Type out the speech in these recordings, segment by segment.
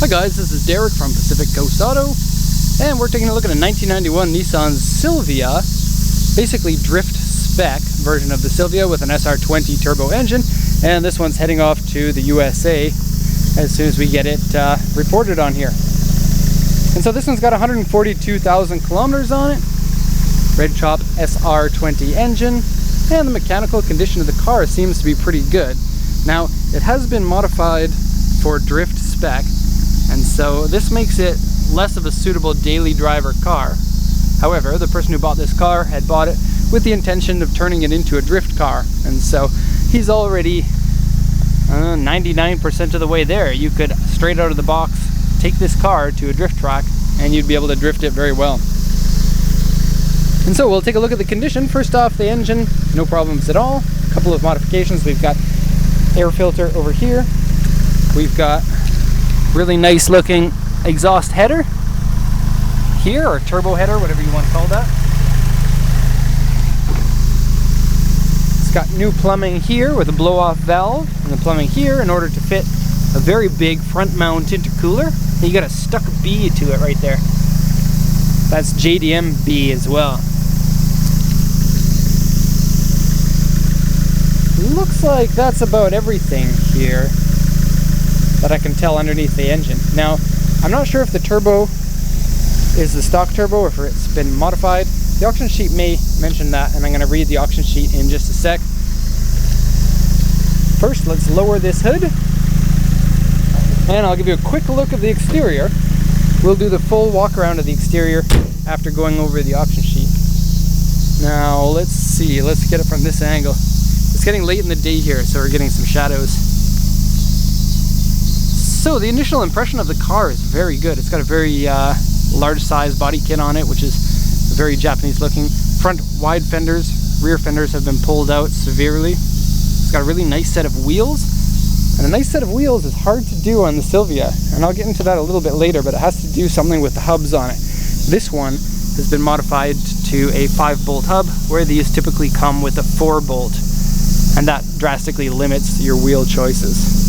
Hi guys, this is Derek from Pacific Coast Auto, and we're taking a look at a 1991 Nissan Silvia, basically drift spec version of the Silvia with an SR13 turbo engine, and this one's heading off to the USA as soon as we get it reported on here. And so this one's got 142,000 kilometers on it, red top SR20 engine, and the mechanical condition of the car seems to be pretty good. Now, it has been modified for drift spec, and so this makes it less of a suitable daily driver car. However, the person who bought this car had bought it with the intention of turning it into a drift car, and so he's already 99% of the way there. You could, straight out of the box, take this car to a drift track and you'd be able to drift it very well. And so we'll take a look at the condition. First off, the engine, no problems at all. A couple of modifications. We've got air filter over here. We've got really nice looking exhaust header here, or turbo header, whatever you want to call that. It's got new plumbing here with a blow-off valve, and the plumbing here in order to fit a very big front mount intercooler. And you got a stuck B to it right there. That's JDM B as well. Looks like that's about everything here that I can tell underneath the engine. Now, I'm not sure if the turbo is the stock turbo or if it's been modified. The auction sheet may mention that, and I'm going to read the auction sheet in just a sec. First, let's lower this hood, and I'll give you a quick look of the exterior. We'll do the full walk around of the exterior after going over the auction sheet. Now, let's see. Let's get it from this angle. It's getting late in the day here, so we're getting some shadows. So the initial impression of the car is very good. It's got a very large size body kit on it, which is very Japanese looking. Front wide fenders, rear fenders have been pulled out severely. It's got a really nice set of wheels, and a nice set of wheels is hard to do on the Silvia, and I'll get into that a little bit later, but it has to do something with the hubs on it. This one has been modified to a 5-bolt hub, where these typically come with a 4-bolt, and that drastically limits your wheel choices.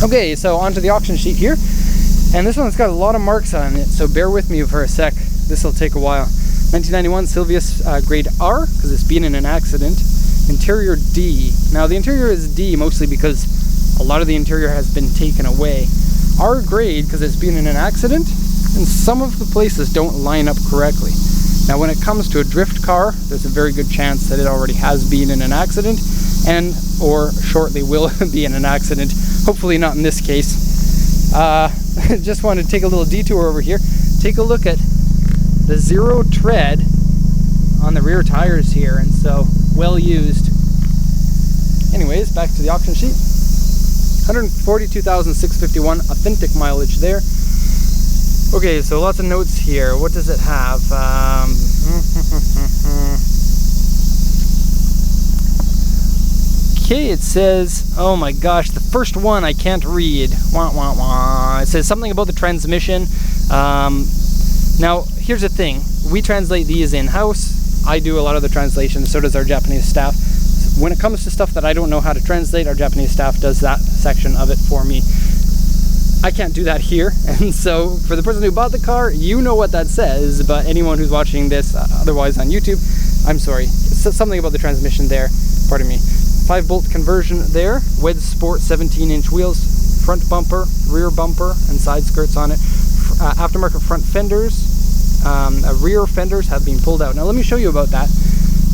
Okay, so onto the auction sheet here, and this one's got a lot of marks on it, so bear with me for a sec. This will take a while. 1991 Silvia grade R, because it's been in an accident. Interior D. Now the interior is D mostly because a lot of the interior has been taken away. R grade because it's been in an accident, and some of the places don't line up correctly. Now when it comes to a drift car, there's a very good chance that it already has been in an accident, and or shortly will be in an accident. Hopefully not in this case. Just wanted to take a little detour over here. Take a look at the zero tread on the rear tires here, and so well used. Anyways, back to the auction sheet. 142,651 authentic mileage there. Okay, so lots of notes here. What does it have? Okay, it says, oh my gosh, the first one I can't read. Wah, wah, wah. It says something about the transmission. Now, here's the thing. We translate these in-house. I do a lot of the translation, so does our Japanese staff. When it comes to stuff that I don't know how to translate, our Japanese staff does that section of it for me. I can't do that here, and so for the person who bought the car, you know what that says, but anyone who's watching this otherwise on YouTube, I'm sorry. It's something about the transmission there, pardon me. 5-bolt conversion there, Wedge Sport 17-inch wheels, front bumper, rear bumper, and side skirts on it. Aftermarket front fenders, rear fenders have been pulled out. Now let me show you about that.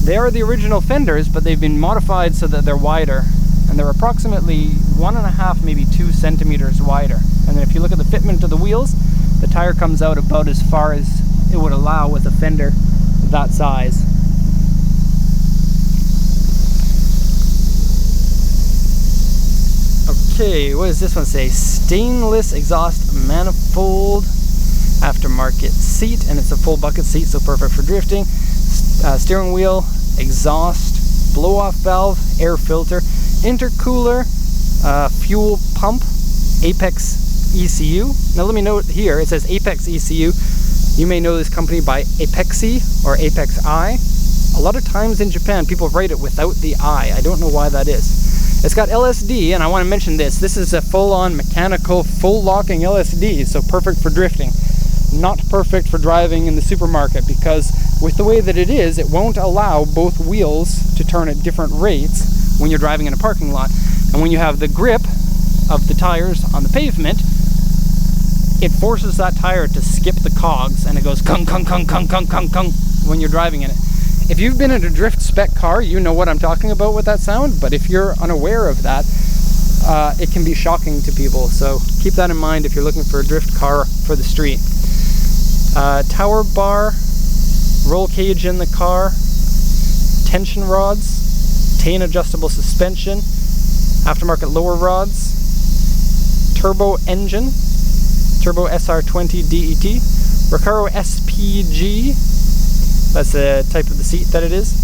They are the original fenders, but they've been modified so that they're wider, and they're approximately 1.5, maybe 2 centimeters wider. And then if you look at the fitment of the wheels, the tire comes out about as far as it would allow with a fender that size. Okay, what does this one say? Stainless exhaust manifold, aftermarket seat, and it's a full bucket seat, so perfect for drifting. Steering wheel, exhaust, blow-off valve, air filter, intercooler, fuel pump, Apex ECU. Now let me note here, it says Apex ECU. You may know this company by Apexi or Apex I. A lot of times in Japan, people write it without the I. I don't know why that is. It's got LSD, and I want to mention this. This is a full-on mechanical, full-locking LSD, so perfect for drifting. Not perfect for driving in the supermarket, because with the way that it is, it won't allow both wheels to turn at different rates when you're driving in a parking lot. And when you have the grip of the tires on the pavement, it forces that tire to skip the cogs, and it goes kung kung kung kung kung kung kung when you're driving in it. If you've been in a drift spec car, you know what I'm talking about with that sound, but if you're unaware of that, it can be shocking to people, so keep that in mind if you're looking for a drift car for the street. Tower bar, roll cage in the car, tension rods, chain adjustable suspension, aftermarket lower rods, turbo engine, turbo SR20 DET, Recaro SPG, that's the type of the seat that it is.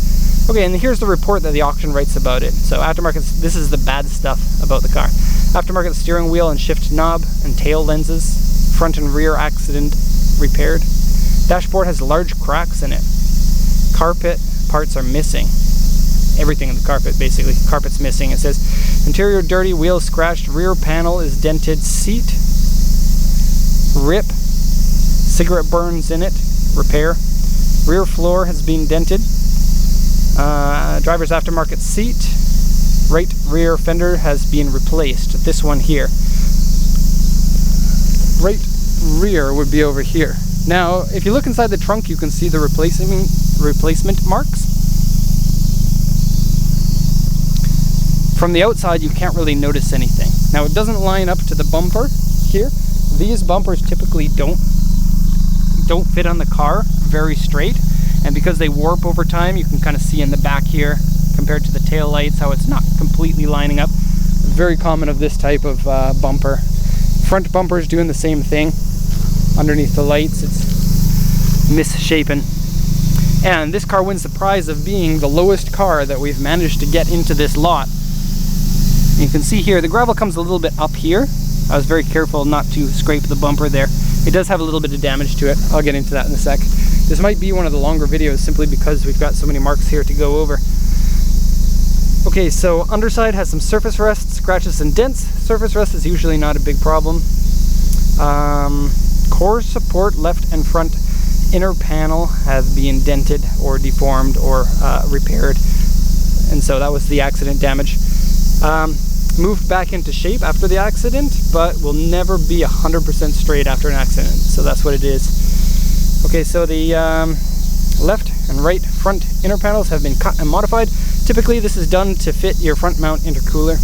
Okay, and here's the report that the auction writes about it. So aftermarket, this is the bad stuff about the car. Aftermarket steering wheel and shift knob and tail lenses, front and rear accident repaired. Dashboard has large cracks in it. Carpet parts are missing. Everything in the carpet, basically. Carpet's missing. It says, interior dirty, wheels scratched, rear panel is dented, seat, rip, cigarette burns in it, repair. Rear floor has been dented. Driver's aftermarket seat. Right rear fender has been replaced. This one here. Right rear would be over here. Now, if you look inside the trunk, you can see the replacement marks. From the outside, you can't really notice anything. Now, it doesn't line up to the bumper here. These bumpers typically don't fit on the car very straight, and because they warp over time, you can kind of see in the back here compared to the tail lights how it's not completely lining up. Very common of this type of bumper. Front bumper is doing the same thing. Underneath the lights, it's misshapen. And this car wins the prize of being the lowest car that we've managed to get into this lot. You can see here the gravel comes a little bit up here. I was very careful not to scrape the bumper there. It does have a little bit of damage to it. I'll get into that in a sec. This might be one of the longer videos simply because we've got so many marks here to go over. Okay, so underside has some surface rust, scratches and dents. Surface rust is usually not a big problem. Core support left and front inner panel have been dented or deformed or repaired. And so that was the accident damage. Moved back into shape after the accident, but will never be 100% straight after an accident. So that's what it is. Okay, so the left and right front inner panels have been cut and modified. Typically this is done to fit your front mount intercooler.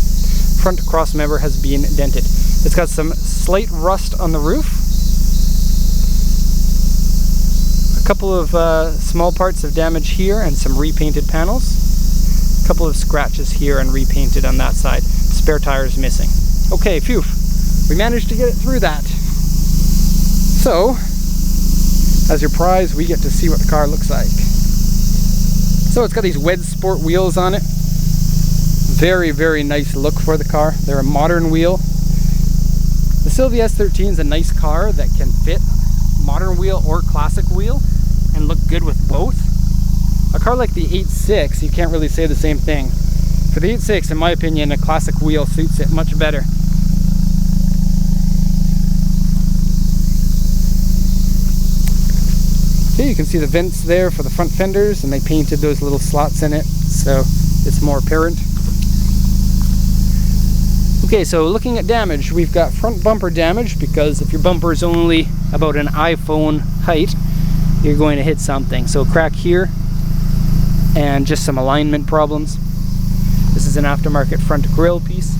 Front cross member has been dented. It's got some slight rust on the roof. A couple of small parts of damage here and some repainted panels. A couple of scratches here and repainted on that side. Spare tires missing. Okay, phew. We managed to get it through that. So, as your prize, we get to see what the car looks like. So it's got these Wed Sport wheels on it. Very, very nice look for the car. They're a modern wheel. The Silvia S13 is a nice car that can fit modern wheel or classic wheel and look good with both. A car like the 8.6, you can't really say the same thing. For the 8.6, in my opinion, a classic wheel suits it much better. Okay, you can see the vents there for the front fenders, and they painted those little slots in it, so it's more apparent. Okay, so looking at damage, we've got front bumper damage, because if your bumper is only about an iPhone height, you're going to hit something. So crack here, and just some alignment problems. This is an aftermarket front grille piece.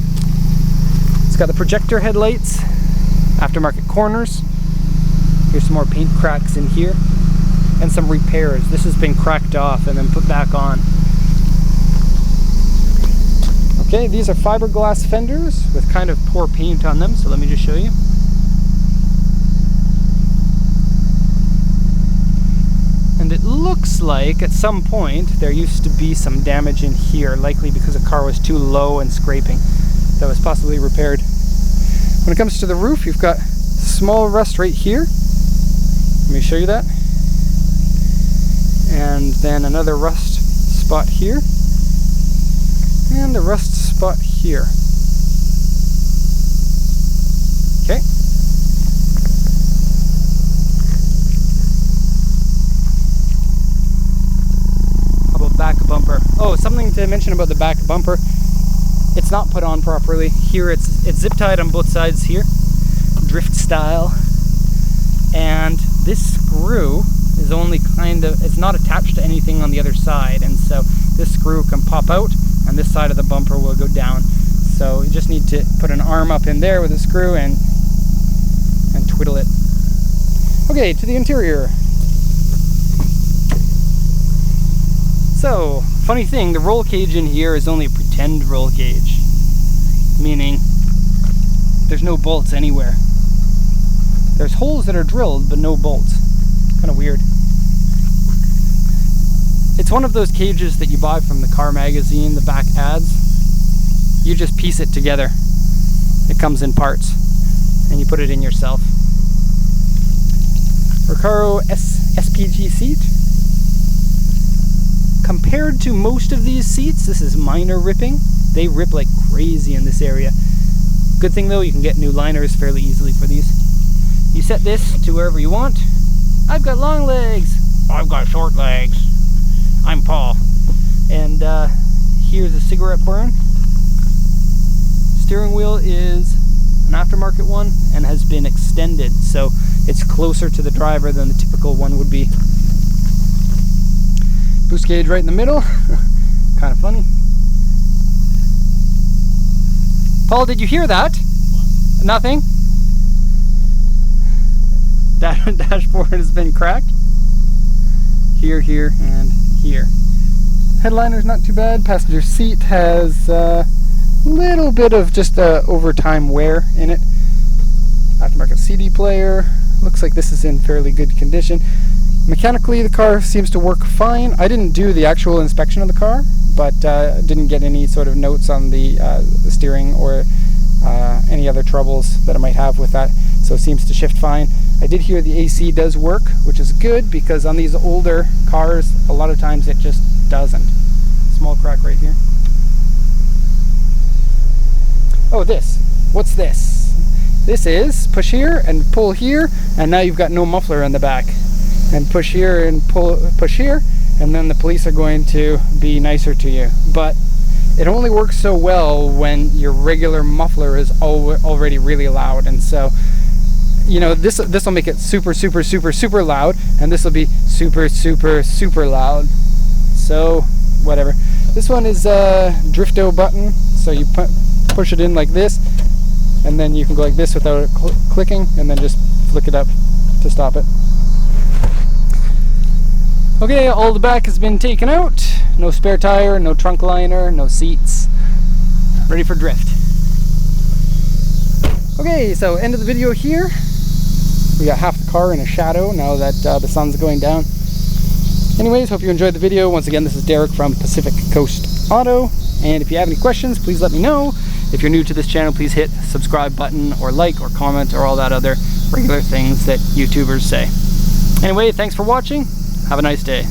It's got the projector headlights, aftermarket corners. Here's some more paint cracks in here, and some repairs. This has been cracked off and then put back on. Okay, these are fiberglass fenders with kind of poor paint on them, so let me just show you. And it looks like at some point there used to be some damage in here, likely because the car was too low and scraping. That was possibly repaired. When it comes to the roof, you've got small rust right here. Let me show you that. And then another rust spot here. And a rust spot here. Okay. How about back bumper? Oh, something to mention about the back bumper. It's not put on properly. Here it's zip tied on both sides here, drift style. And this screw is only it's not attached to anything on the other side, and so this screw can pop out and this side of the bumper will go down. So you just need to put an arm up in there with a screw and twiddle it. Okay, to the interior. So, funny thing, the roll cage in here is only a pretend roll cage, meaning there's no bolts anywhere. There's holes that are drilled, but no bolts. Kind of weird. It's one of those cages that you buy from the car magazine, the back ads. You just piece it together. It comes in parts, and you put it in yourself. Recaro SPG seat. Compared to most of these seats, this is minor ripping. They rip like crazy in this area. Good thing though, you can get new liners fairly easily for these. You set this to wherever you want. I've got long legs. I've got short legs. I'm Paul. And here's a cigarette burn. Steering wheel is an aftermarket one and has been extended, so it's closer to the driver than the typical one would be. Boost gauge right in the middle. Kind of funny. Paul, did you hear that? What? Nothing? Dashboard has been cracked. Here, here, and here. Headliner's not too bad. Passenger seat has a little bit of just overtime wear in it. Aftermarket CD player. Looks like this is in fairly good condition. Mechanically, the car seems to work fine. I didn't do the actual inspection of the car, but didn't get any sort of notes on the steering or any other troubles that I might have with that, so it seems to shift fine. I did hear the AC does work, which is good, because on these older cars, a lot of times it just doesn't. Small crack right here. Oh, what's this? This is push here and pull here, and now you've got no muffler in the back. And push here and push here, and then the police are going to be nicer to you. But it only works so well when your regular muffler is already really loud, and so, you know, this will make it super, super, super, super loud, and this will be super, super, super loud. So whatever. This one is a drifto button, so you push it in like this, and then you can go like this without it clicking, and then just flick it up to stop it. Okay, all the back has been taken out. No spare tire, no trunk liner, no seats. Ready for drift. Okay, so end of the video here. We got half the car in a shadow now that the sun's going down. Anyways, hope you enjoyed the video. Once again, this is Derek from Pacific Coast Auto. And if you have any questions, please let me know. If you're new to this channel, please hit subscribe button or like or comment or all that other regular things that YouTubers say. Anyway, thanks for watching. Have a nice day.